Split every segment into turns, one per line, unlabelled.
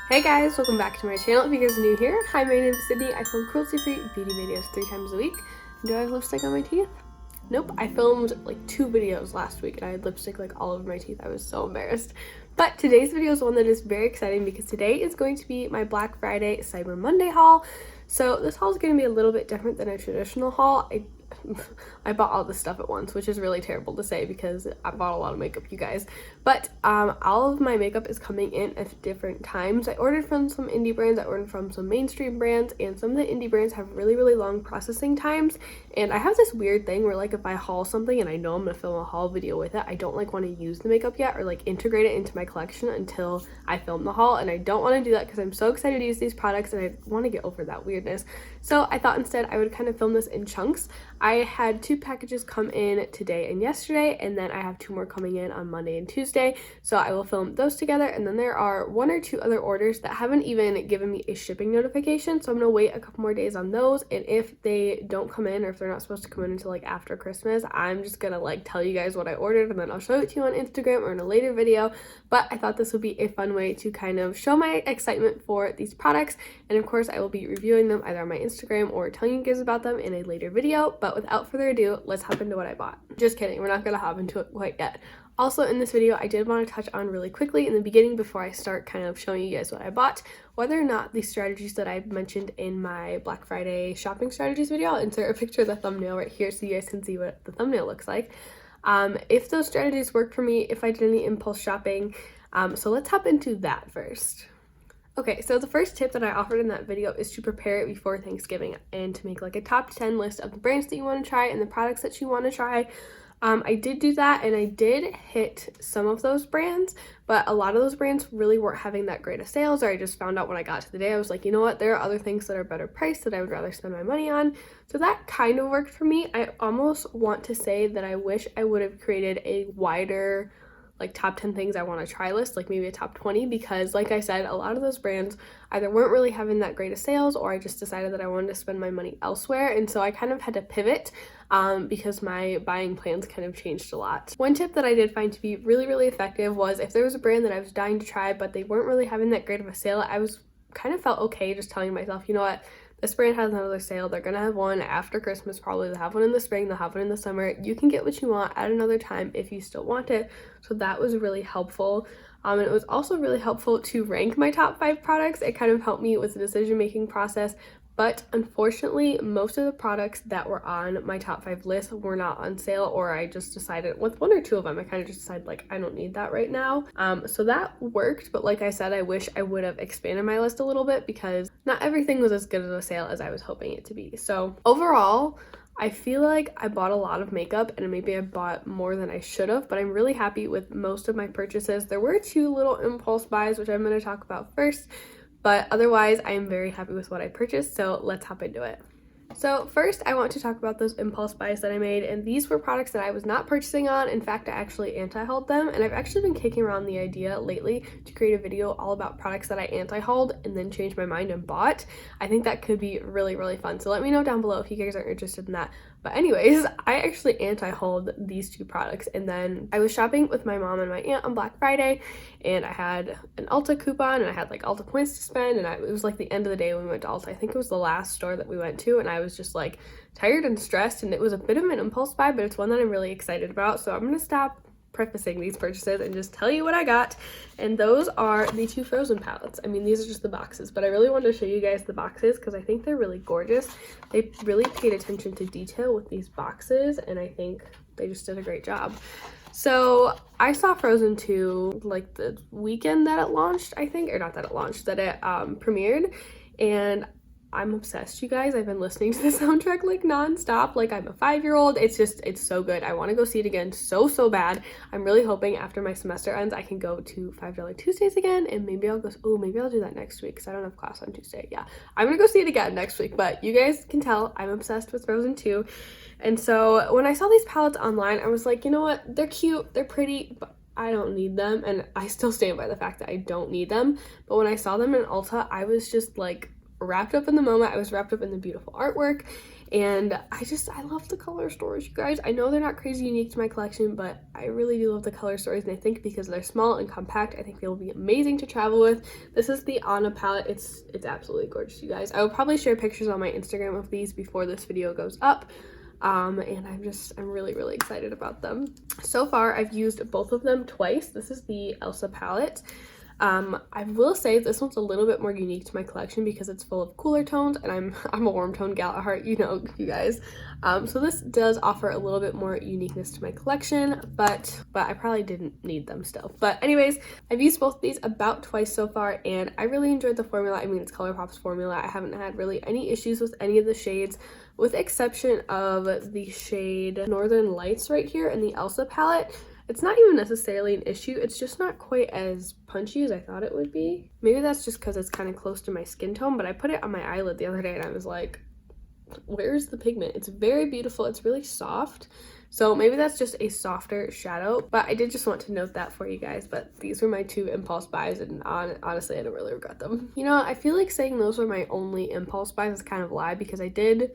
Hey guys, welcome back to my channel. If you guys are new here, hi, my name is Sydney. I film cruelty-free beauty videos 3 times a week. Do I have lipstick on my teeth? Nope. I filmed like 2 videos last week and I had lipstick like all over my teeth. I was so embarrassed. But today's video is one that is very exciting because today is going to be my Black Friday Cyber Monday haul. So this haul is going to be a little bit different than a traditional haul. I bought all this stuff at once, which is really terrible to say because I bought a lot of makeup, you guys. But all of my makeup is coming in at different times. I ordered from some indie brands, I ordered from some mainstream brands, and some of the indie brands have really, really long processing times. And I have this weird thing where like if I haul something and I know I'm gonna film a haul video with it, I don't like want to use the makeup yet or like integrate it into my collection until I film the haul. And I don't want to do that because I'm so excited to use these products and I want to get over that weirdness. So I thought instead I would kind of film this in chunks. I had 2 packages come in today and yesterday, and then I have 2 more coming in on Monday and Tuesday, so I will film those together. And then there are 1 or 2 other orders that haven't even given me a shipping notification, so I'm gonna wait a couple more days on those. And if they don't come in, or if they're not supposed to come in until like after Christmas, I'm just gonna like tell you guys what I ordered and then I'll show it to you on Instagram or in a later video. But I thought this would be a fun way to kind of show my excitement for these products, and of course I will be reviewing them either on my Instagram or telling you guys about them in a later video. But without further ado, let's hop into what I bought. Just kidding, we're not gonna hop into it quite yet. Also in this video, I did want to touch on really quickly in the beginning before I start kind of showing you guys what I bought, whether or not the strategies that I've mentioned in my Black Friday shopping strategies video, I'll insert a picture of the thumbnail right here so you guys can see what the thumbnail looks like. If those strategies work for me, if I did any impulse shopping. So let's hop into that first. Okay, so the first tip that I offered in that video is to prepare it before Thanksgiving and to make like a top 10 list of the brands that you want to try and the products that you want to try. I did do that and I did hit some of those brands, but a lot of those brands really weren't having that great of sales, or I just found out when I got to the day, I was like, you know what, there are other things that are better priced that I would rather spend my money on. So that kind of worked for me. I almost want to say that I wish I would have created a wider like top 10 things I want to try list, like maybe a top 20, because like I said, a lot of those brands either weren't really having that great of sales, or I just decided that I wanted to spend my money elsewhere. And so I kind of had to pivot because my buying plans kind of changed a lot. One tip that I did find to be really, really effective was if there was a brand that I was dying to try, but they weren't really having that great of a sale, I was kind of felt okay just telling myself, you know what, this brand has another sale. They're gonna have one after Christmas, probably. They'll have one in the spring, they'll have one in the summer. You can get what you want at another time if you still want it. So that was really helpful. And it was also really helpful to rank my top 5 products. It kind of helped me with the decision-making process. But unfortunately, most of the products that were on my top 5 list were not on sale, or I just decided with 1 or 2 of them, I kind of just decided like, I don't need that right now. So that worked, but like I said, I wish I would have expanded my list a little bit because not everything was as good of a sale as I was hoping it to be. So overall, I feel like I bought a lot of makeup and maybe I bought more than I should have, but I'm really happy with most of my purchases. There were 2 little impulse buys, which I'm going to talk about first. But otherwise, I am very happy with what I purchased, so let's hop into it. So first, I want to talk about those impulse buys that I made, and these were products that I was not purchasing on. In fact, I actually anti-hauled them, and I've actually been kicking around the idea lately to create a video all about products that I anti-hauled and then changed my mind and bought. I think that could be really, really fun, so let me know down below if you guys are interested in that. But anyways, I actually anti-hauled these 2 products, and then I was shopping with my mom and my aunt on Black Friday, and I had an Ulta coupon, and I had like Ulta points to spend, and it was like the end of the day when we went to Ulta. I think it was the last store that we went to, and I was just like tired and stressed, and it was a bit of an impulse buy, but it's one that I'm really excited about. So I'm gonna stop prefacing these purchases and just tell you what I got. And those are the 2 Frozen palettes. I mean, these are just the boxes, but I really wanted to show you guys the boxes because I think they're really gorgeous. They really paid attention to detail with these boxes, and I think they just did a great job. So I saw Frozen 2 like the weekend that it launched, I think, or not that it launched, that it premiered, and I'm obsessed, you guys. I've been listening to the soundtrack like non-stop, like I'm a 5-year-old. It's so good. I want to go see it again so bad. I'm really hoping after my semester ends I can go to $5 Tuesdays again, and maybe I'll go, maybe I'll do that next week because I don't have class on Tuesday. Yeah, I'm gonna go see it again next week, but you guys can tell I'm obsessed with Frozen 2. And so when I saw these palettes online, I was like, you know what, they're cute, they're pretty, but I don't need them, and I still stand by the fact that I don't need them. But when I saw them in Ulta, I was just like wrapped up in the moment. I was wrapped up in the beautiful artwork, And I love the color stories, you guys. I know they're not crazy unique to my collection, but I really do love the color stories, and I think because they're small and compact, I think they'll be amazing to travel with. This is the Anna palette. It's absolutely gorgeous, you guys. I will probably share pictures on my Instagram of these before this video goes up. And I'm really excited about them. So far, I've used both of them twice. This is the Elsa palette. I will say this one's a little bit more unique to my collection because it's full of cooler tones, and I'm a warm tone gal at heart, you know, you guys. So this does offer a little bit more uniqueness to my collection, but I probably didn't need them still. But anyways, I've used both of these about twice so far, and I really enjoyed the formula. I mean, it's ColourPop's formula. I haven't had really any issues with any of the shades, with the exception of the shade Northern Lights right here in the Elsa palette. It's not even necessarily an issue, it's just not quite as punchy as I thought it would be. Maybe that's just because it's kind of close to my skin tone, but I put it on my eyelid the other day and I was like, where's the pigment? It's very beautiful, it's really soft. So maybe that's just a softer shadow, but I did just want to note that for you guys. But these were my two impulse buys, and honestly, I don't really regret them. You know, I feel like saying those were my only impulse buys is kind of a lie, because I did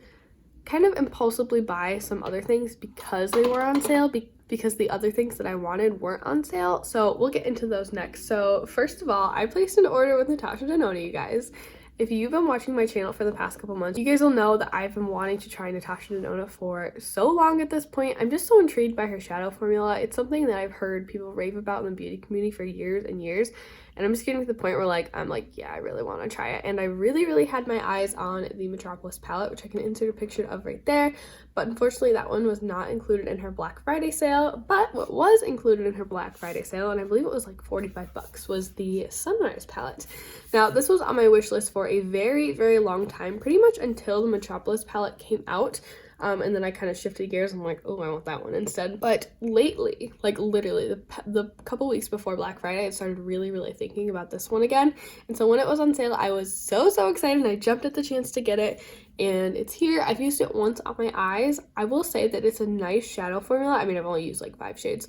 kind of impulsively buy some other things because they were on sale, because the other things that I wanted weren't on sale. So we'll get into those next. So first of all, I placed an order with Natasha Denona, you guys. If you've been watching my channel for the past couple months, you guys will know that I've been wanting to try Natasha Denona for so long at this point. I'm just so intrigued by her shadow formula. It's something that I've heard people rave about in the beauty community for years and years. And I'm just getting to the point where I'm like, yeah, I really want to try it. And I really had my eyes on the Metropolis palette, which I can insert a picture of right there. But unfortunately, that one was not included in her Black Friday sale. But what was included in her Black Friday sale, and I believe it was like 45 bucks, was the Sunrise palette. Now, this was on my wish list for a very long time, pretty much until the Metropolis palette came out. And then I kind of shifted gears. I'm like, oh, I want that one instead. But lately, like literally the couple weeks before Black Friday, I started really thinking about this one again. And so when it was on sale, I was so excited, and I jumped at the chance to get it. And it's here. I've used it once on my eyes. I will say that it's a nice shadow formula. I mean, I've only used like 5 shades.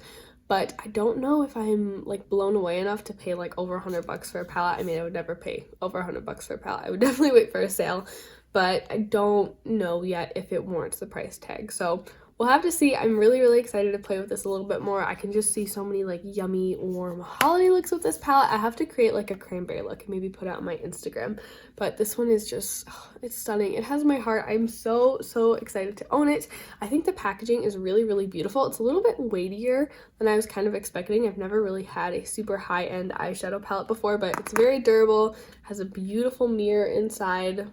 But I don't know if I'm like blown away enough to pay like over 100 bucks for a palette. I mean, I would never pay over 100 bucks for a palette. I would definitely wait for a sale. But I don't know yet if it warrants the price tag. So we'll have to see. I'm really excited to play with this a little bit more. I can just see so many like yummy, warm holiday looks with this palette. I have to create like a cranberry look and maybe put it on my Instagram. But this one is just, it's stunning. It has my heart. I'm so excited to own it. I think the packaging is really beautiful. It's a little bit weightier than I was kind of expecting. I've never really had a super high-end eyeshadow palette before, but it's very durable, has a beautiful mirror inside.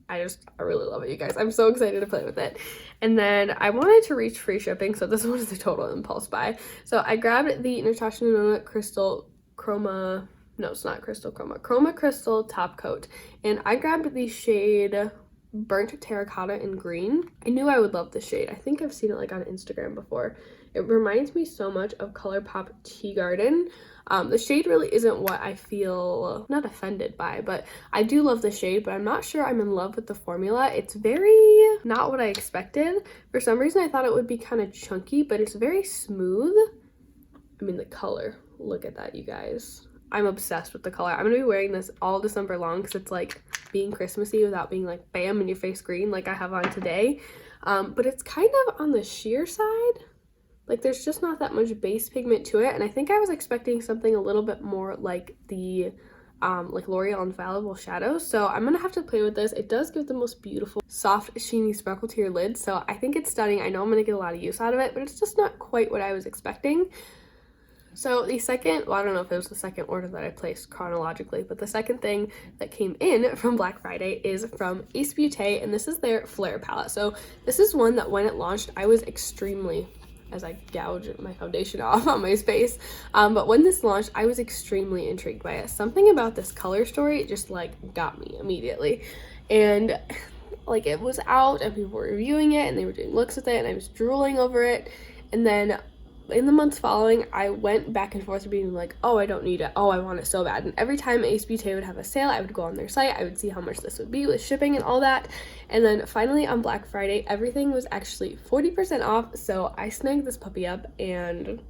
I really love it, you guys. I'm so excited to play with it. And then I wanted to reach free shipping, so this was a total impulse buy. So I grabbed the Natasha Denona Crystal Chroma, no, it's not Crystal Chroma, Chroma Crystal Top Coat. And I grabbed the shade Burnt Terracotta in Green. I knew I would love this shade. I think I've seen it like on Instagram before. It reminds me so much of ColourPop Tea Garden. The shade really isn't what I feel, not offended by, but I do love the shade, but I'm not sure I'm in love with the formula. It's very not what I expected. For some reason, I thought it would be kind of chunky, but it's very smooth. I mean, the color, look at that, you guys. I'm obsessed with the color. I'm gonna be wearing this all December long because it's like being Christmassy without being like bam in your face green like I have on today. But it's kind of on the sheer side. Like there's just not that much base pigment to it, and I think I was expecting something a little bit more like the like L'Oreal Infallible shadows. So I'm gonna have to play with this. It does give the most beautiful soft sheeny sparkle to your lid, so I think it's stunning. I know I'm gonna get a lot of use out of it, but it's just not quite what I was expecting. So the second, well, I don't know if it was the second order that I placed chronologically, but the second thing that came in from Black Friday is from Ace Beauté, and this is their Flare palette. So this is one that when it launched, I was extremely, as I gouge my foundation off on my face. But when this launched, I was extremely intrigued by it. Something about this color story just like got me immediately. And like it was out and people were reviewing it and they were doing looks with it and I was drooling over it. And then in the months following, I went back and forth being like, oh, I don't need it. Oh, I want it so bad. And every time Ace Beauté would have a sale, I would go on their site. I would see how much this would be with shipping and all that. And then finally on Black Friday, everything was actually 40% off. So I snagged this puppy up and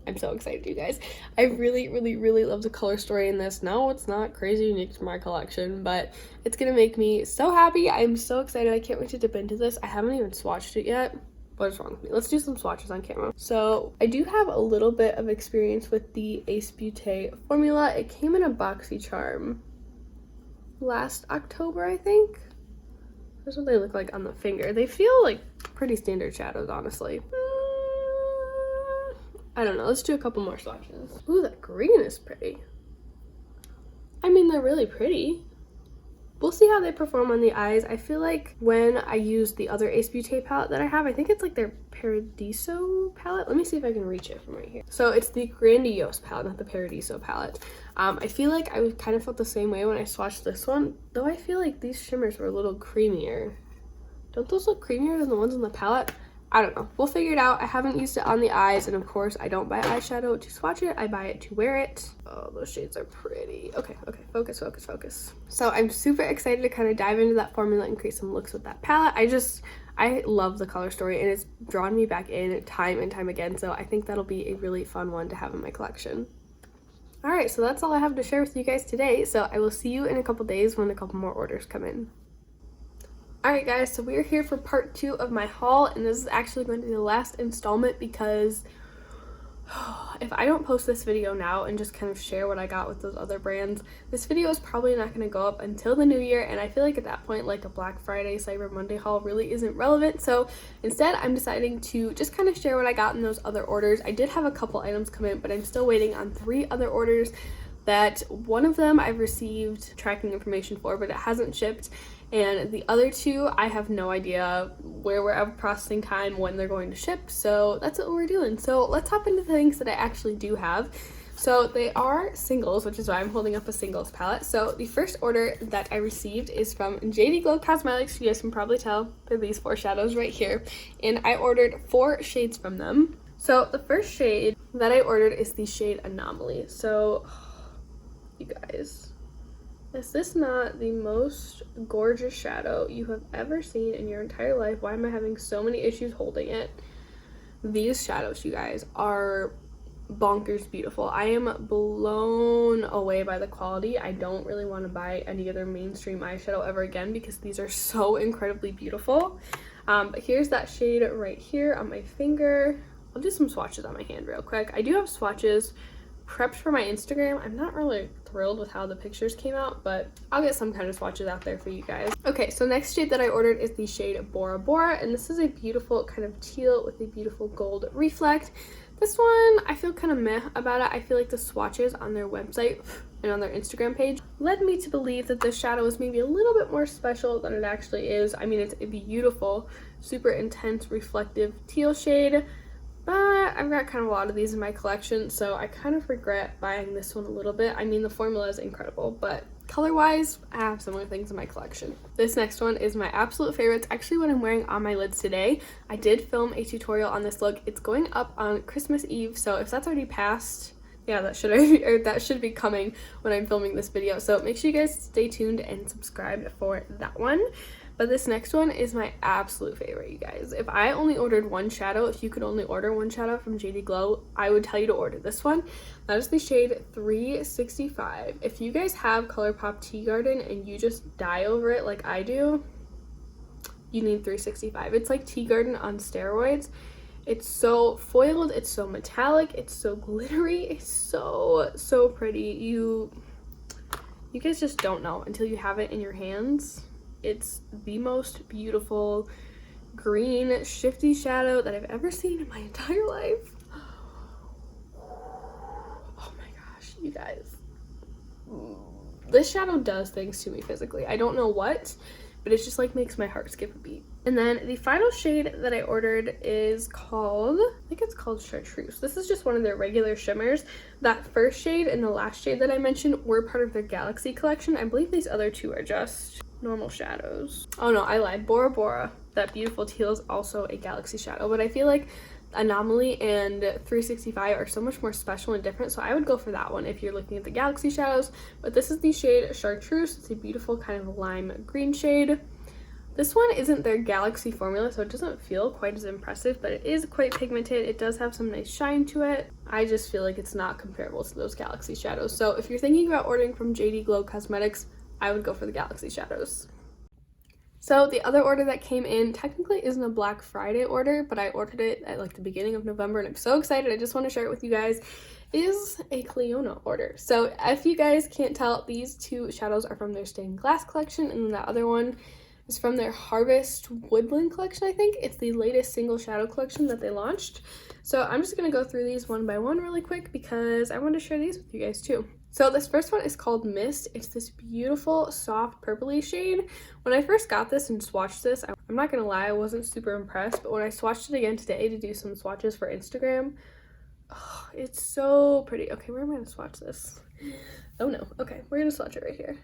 I'm so excited, you guys. I really, really, really love the color story in this. No, it's not crazy unique to my collection, but it's gonna make me so happy. I'm so excited. I can't wait to dip into this. I haven't even swatched it yet. What is wrong with me? Let's do some swatches on camera. So I do have a little bit of experience with the Ace Beauté formula. It came in a BoxyCharm last October, I think. That's what they look like on the finger. They feel like pretty standard shadows, honestly. I don't know. Let's do a couple more swatches. Ooh, that green is pretty. I mean, they're really pretty. We'll see how they perform on the eyes. I feel like when I use the other Ace Beauté palette that I have, I think it's like their Paradiso palette. Let me see if I can reach it from right here. So it's the Grandiose palette, not the Paradiso palette. I feel like I kind of felt the same way when I swatched this one, though I feel like these shimmers were a little creamier. Don't those look creamier than the ones on the palette? I don't know. We'll figure it out. I haven't used it on the eyes, and of course, I don't buy eyeshadow to swatch it. I buy it to wear it. Oh, those shades are pretty. Okay, focus, focus, focus. So I'm super excited to kind of dive into that formula and create some looks with that palette. I love the color story, and it's drawn me back in time and time again, so I think that'll be a really fun one to have in my collection. All right, so that's all I have to share with you guys today, so I will see you in a couple days when a couple more orders come in. Alright guys, so we are here for part 2 of my haul, and this is actually going to be the last installment because if I don't post this video now and just kind of share what I got with those other brands, this video is probably not going to go up until the new year, and I feel like at that point, like a Black Friday, Cyber Monday haul really isn't relevant, so instead I'm deciding to just kind of share what I got in those other orders. I did have a couple items come in, but I'm still waiting on 3 other orders that one of them I've received tracking information for, but it hasn't shipped. And the other 2, I have no idea where we're at processing time, when they're going to ship, so that's what we're doing. So let's hop into the things that I actually do have. So they are singles, which is why I'm holding up a singles palette. So the first order that I received is from Kaleido Cosmetics. You guys can probably tell they're these 4 shadows right here. And I ordered 4 shades from them. So the first shade that I ordered is the shade Anomaly. So, you guys, is this not the most gorgeous shadow you have ever seen in your entire life? Why am I having so many issues holding it? These shadows, you guys, are bonkers beautiful. I am blown away by the quality. I don't really want to buy any other mainstream eyeshadow ever again because these are so incredibly beautiful. But here's that shade right here on my finger. I'll do some swatches on my hand real quick. I do have swatches prepped for my Instagram. I'm not really thrilled with how the pictures came out, but I'll get some kind of swatches out there for you guys. Okay, so next shade that I ordered is the shade Bora Bora, and this is a beautiful kind of teal with a beautiful gold reflect. This one, I feel kind of meh about it. I feel like the swatches on their website and on their Instagram page led me to believe that this shadow is maybe a little bit more special than it actually is. I mean, it's a beautiful, super intense, reflective teal shade, but I've got kind of a lot of these in my collection, so I kind of regret buying this one a little bit. I mean, the formula is incredible, but color-wise, I have similar things in my collection. This next one is my absolute favorite. It's actually what I'm wearing on my lids today. I did film a tutorial on this look. It's going up on Christmas Eve, so if that's already passed, yeah, that should be coming when I'm filming this video. So make sure you guys stay tuned and subscribe for that one. But this next one is my absolute favorite, you guys. If I only ordered one shadow, if you could only order one shadow from JD Glow, I would tell you to order this one. That is the shade 365. If you guys have ColourPop Tea Garden and you just die over it like I do, you need 365. It's like Tea Garden on steroids. It's so foiled, it's so metallic, it's so glittery, it's so pretty. You guys just don't know until you have it in your hands. It's the most beautiful green shifty shadow that I've ever seen in my entire life. Oh my gosh, you guys. This shadow does things to me physically. I don't know what, but it just like makes my heart skip a beat. And then the final shade that I ordered is called, I think it's called Chartreuse. This is just one of their regular shimmers. That first shade and the last shade that I mentioned were part of their Galaxy collection. I believe these other 2 are just normal shadows. Oh no, I lied. Bora Bora, that beautiful teal, is also a Galaxy shadow, but I feel like Anomaly and 365 are so much more special and different, so I would go for that one if you're looking at the Galaxy shadows. But this is the shade Chartreuse. It's a beautiful kind of lime green shade. This one isn't their Galaxy formula, so it doesn't feel quite as impressive, but it is quite pigmented. It does have some nice shine to it. I just feel like it's not comparable to those Galaxy shadows. So if you're thinking about ordering from JD Glow Cosmetics, I would go for the Galaxy shadows. So the other order that came in technically isn't a Black Friday order, but I ordered it at like the beginning of November and I'm so excited. I just want to share it with you guys. Is a Cliona order. So if you guys can't tell, these two shadows are from their Stained Glass collection, and then the other one is from their Harvest Woodland collection, I think. It's the latest single shadow collection that they launched. So I'm just going to go through these one by one really quick because I want to share these with you guys too. So this first one is called Mist. It's this beautiful soft purpley shade. When I first got this and swatched this, I'm not going to lie, I wasn't super impressed, but when I swatched it again today to do some swatches for Instagram, oh, it's so pretty. Okay, where am I going to swatch this? Oh no. Okay, we're going to swatch it right here.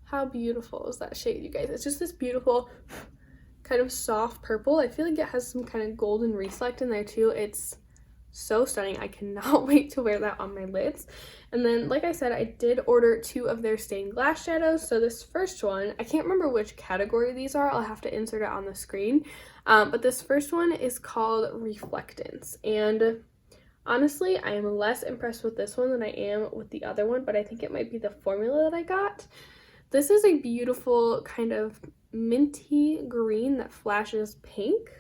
How beautiful is that shade, you guys? It's just this beautiful kind of soft purple. I feel like it has some kind of golden reflect in there too. It's so stunning. I cannot wait to wear that on my lids. And then, like I said, I did order 2 of their stained glass shadows. So this first one, I can't remember which category these are. I'll have to insert it on the screen. But this first one is called Reflectance. And honestly, I am less impressed with this one than I am with the other one, but I think it might be the formula that I got. This is a beautiful kind of minty green that flashes pink.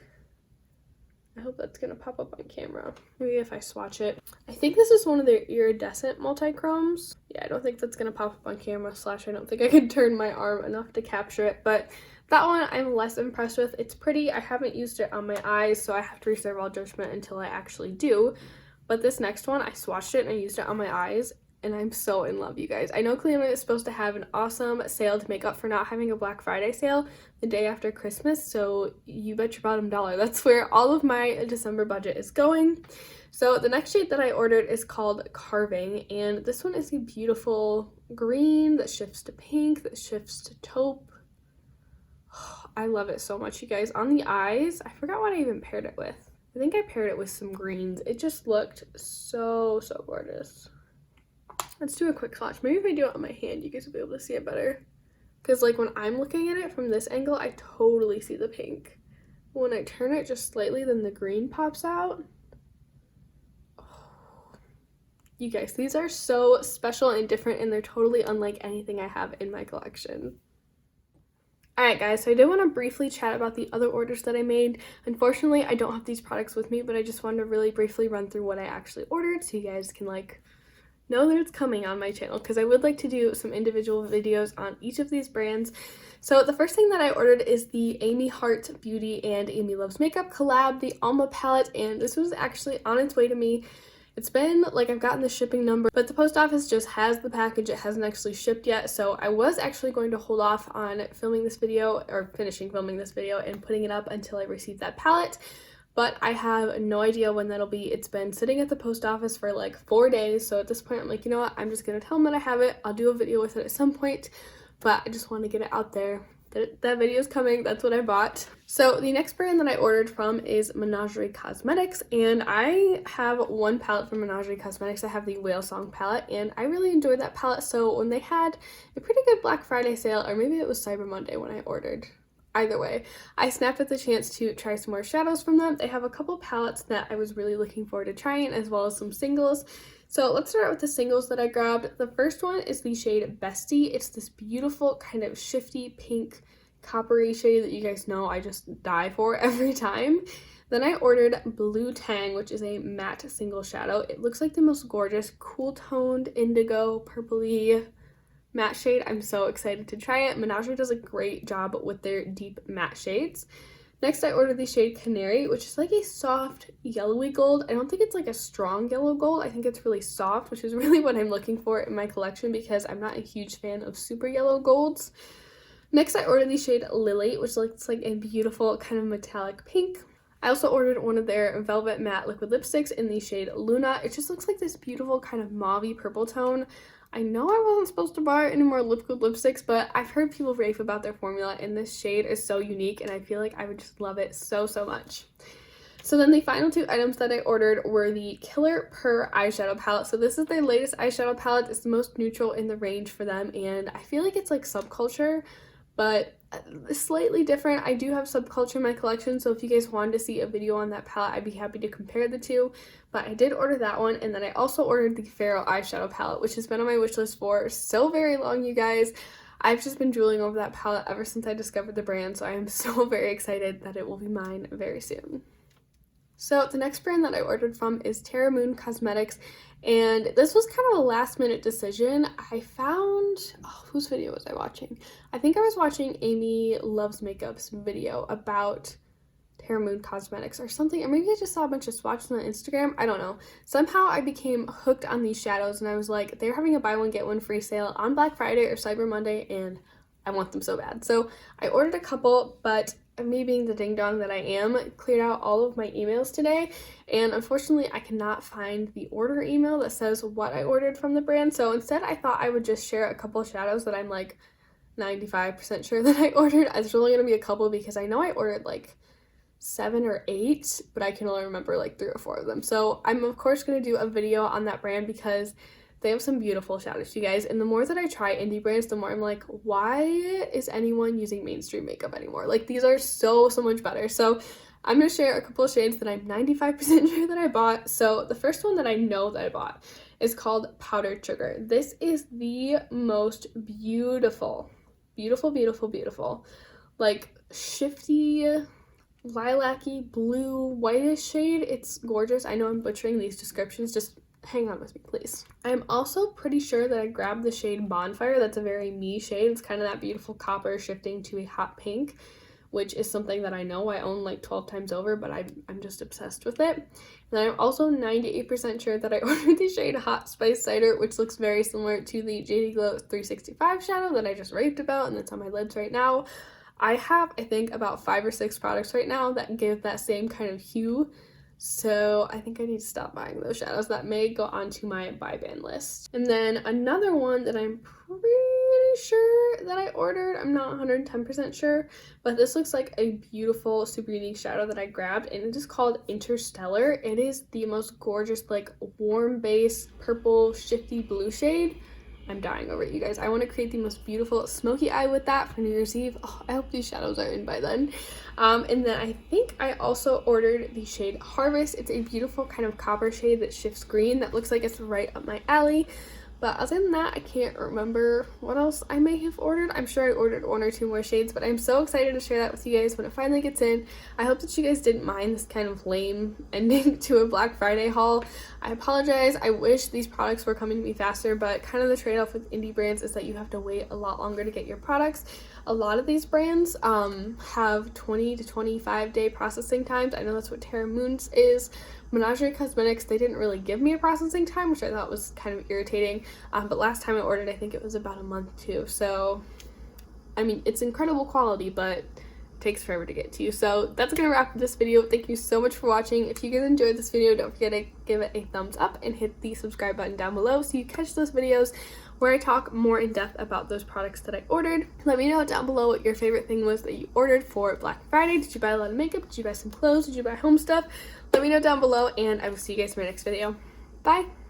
I hope that's going to pop up on camera. Maybe if I swatch it. I think this is one of their iridescent multi-chromes. Yeah, I don't think that's going to pop up on camera, / I don't think I can turn my arm enough to capture it. But that one I'm less impressed with. It's pretty. I haven't used it on my eyes, so I have to reserve all judgment until I actually do. But this next one, I swatched it and I used it on my eyes. And I'm so in love, you guys. I know Canary is supposed to have an awesome sale to make up for not having a Black Friday sale the day after Christmas, so you bet your bottom dollar that's where all of my December budget is going. So the next shade that I ordered is called Carving, and this one is a beautiful green that shifts to pink, that shifts to taupe. Oh, I love it so much, you guys. On the eyes, I forgot what I even paired it with. I think I paired it with some greens. It just looked so gorgeous. Let's do a quick swatch. Maybe if I do it on my hand, you guys will be able to see it better. Because, like, when I'm looking at it from this angle, I totally see the pink. When I turn it just slightly, then the green pops out. Oh. You guys, these are so special and different, and they're totally unlike anything I have in my collection. Alright guys, so I did want to briefly chat about the other orders that I made. Unfortunately, I don't have these products with me, but I just wanted to really briefly run through what I actually ordered so you guys can, like, know that it's coming on my channel, because I would like to do some individual videos on each of these brands. So the first thing that I ordered is the Amy Hart Beauty and Amy Loves Makeup collab, the Alma palette, and this was actually on its way to me. It's been, like, I've gotten the shipping number, but the post office just has the package. It hasn't actually shipped yet, so I was actually going to hold off on filming this video, or finishing filming this video, and putting it up until I receive that palette. But I have no idea when that'll be. It's been sitting at the post office for like 4 days. So at this point, I'm like, you know what? I'm just going to tell them that I have it. I'll do a video with it at some point. But I just want to get it out there. That video is coming. That's what I bought. So the next brand that I ordered from is Menagerie Cosmetics. And I have one palette from Menagerie Cosmetics. I have the Whale Song palette. And I really enjoyed that palette. So when they had a pretty good Black Friday sale, or maybe it was Cyber Monday when I ordered. Either way, I snapped at the chance to try some more shadows from them. They have a couple palettes that I was really looking forward to trying, as well as some singles. So let's start out with the singles that I grabbed. The first one is the shade Bestie. It's this beautiful kind of shifty pink coppery shade that you guys know I just die for every time. Then I ordered Blue Tang, which is a matte single shadow. It looks like the most gorgeous, cool toned indigo, purpley matte shade. I'm so excited to try it. Menagerie does a great job with their deep matte shades. Next, I ordered the shade Canary, which is like a soft yellowy gold. I don't think it's like a strong yellow gold. I think it's really soft, which is really what I'm looking for in my collection because I'm not a huge fan of super yellow golds. Next, I ordered the shade Lily, which looks like a beautiful kind of metallic pink. I also ordered one of their Velvet Matte Liquid Lipsticks in the shade Luna. It just looks like this beautiful kind of mauve-y purple tone. I know I wasn't supposed to buy any more liquid lipsticks, but I've heard people rave about their formula, and this shade is so unique, and I feel like I would just love it so much. So then the final two items that I ordered were the Killer Purr eyeshadow palette. So this is their latest eyeshadow palette. It's the most neutral in the range for them, and I feel like it's like subculture, but slightly different. I do have subculture in my collection, so if you guys wanted to see a video on that palette, I'd be happy to compare the two. But I did order that one, and then I also ordered the Pharaoh eyeshadow palette, which has been on my wish list for so very long, you guys. I've just been drooling over that palette ever since I discovered the brand, so I am so very excited that it will be mine very soon. So the next brand that I ordered from is Kaleido Cosmetics, and this was kind of a last minute decision. I found, whose video was I watching? I think I was watching Amy Loves Makeup's video about Kaleido Cosmetics or something, or maybe I just saw a bunch of swatches on Instagram. I don't know. Somehow I became hooked on these shadows, and I was like, they're having a buy one get one free sale on Black Friday or Cyber Monday, and I want them so bad. So I ordered a couple, but me being the ding dong that I am, cleared out all of my emails today, and unfortunately I cannot find the order email that says what I ordered from the brand. So instead I thought I would just share a couple of shadows that I'm like 95% sure that I ordered. It's really gonna be a couple because I know I ordered like 7 or 8, but I can only remember like 3 or 4 of them. So I'm of course gonna do a video on that brand because they have some beautiful shadows, you guys, and the more that I try indie brands, the more I'm like, why is anyone using mainstream makeup anymore? Like, these are so much better. So I'm going to share a couple of shades that I'm 95% sure that I bought. So the first one that I know that I bought is called Powdered Sugar. This is the most beautiful, like shifty, lilac-y, blue, whitish shade. It's gorgeous. I know I'm butchering these descriptions, just hang on with me, please. I'm also pretty sure that I grabbed the shade Bonfire. That's a very me shade. It's kind of that beautiful copper shifting to a hot pink, which is something that I know I own like 12 times over, but I'm just obsessed with it. And I'm also 98% sure that I ordered the shade Hot Spice Cider, which looks very similar to the JD Glow 365 shadow that I just raved about, and that's on my lids right now. I have, I think, about 5 or 6 products right now that give that same kind of hue. So I think I need to stop buying those shadows. That may go onto my buy ban list. And then another one that I'm pretty sure that I ordered, I'm not 110% sure, but this looks like a beautiful, super unique shadow that I grabbed, and it is called Interstellar. It is the most gorgeous, like warm base, purple, shifty blue shade. I'm dying over it, you guys. I want to create the most beautiful smoky eye with that for New Year's Eve. Oh, I hope these shadows are in by then. And then I think I also ordered the shade Harvest. It's a beautiful kind of copper shade that shifts green that looks like it's right up my alley. But other than that, I can't remember what else I may have ordered. I'm sure I ordered 1 or 2 more shades, but I'm so excited to share that with you guys when it finally gets in. I hope that you guys didn't mind this kind of lame ending to a Black Friday haul. I apologize. I wish these products were coming to me faster, but kind of the trade-off with indie brands is that you have to wait a lot longer to get your products. A lot of these brands have 20 to 25 day processing times. I know that's what Terra Moon's is. Menagerie Cosmetics, they didn't really give me a processing time, which I thought was kind of irritating, but last time I ordered, I think it was about a month too. So I mean, it's incredible quality, but it takes forever to get to you. So that's gonna wrap up this video. Thank you so much for watching. If you guys enjoyed this video, don't forget to give it a thumbs up and hit the subscribe button down below so you catch those videos where I talk more in depth about those products that I ordered. Let me know down below what your favorite thing was that you ordered for Black Friday. Did you buy a lot of makeup? Did you buy some clothes? Did you buy home stuff? Let me know down below, and I will see you guys in my next video. Bye!